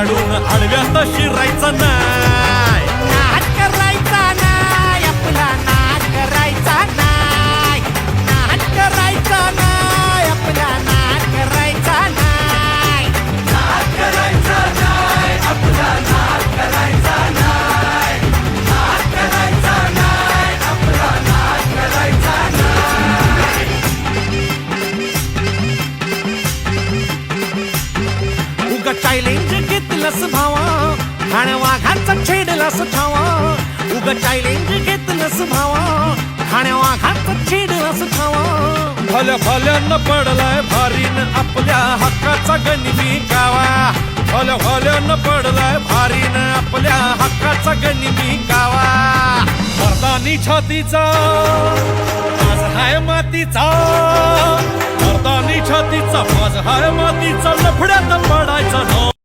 काढून आडव्यात शिरायचं नाही. नाद करायचा नाही आपला, नाद करायचा नाही, नाद करायचा नाही आपला, नाद करायचा नाही, नाद करायचा नाही आपला, नाद करायचा नाही, नाद करायचा नाही आपला, नाद करायचा नाही. उगा चॅलेंज घेतलंस भावा, खाण्या वाघाचा छेडलास ठावा. उगा चॅलेंज घेतलंस भावा, खाण्या वाघाचा छेडलास ठावा. भल्या भल्यानं पडलाय भारीन आपल्या हक्काचा गनिमी गावा. भल्या भल्यानं पडलाय भारीन आपल्या हक्काचा गनिमी गावा. मर्दानी छातीचा माझ हाय मातीचा, मर्दानी छातीचा माझ हाय मातीचा, लफड्यात पडायचा नो.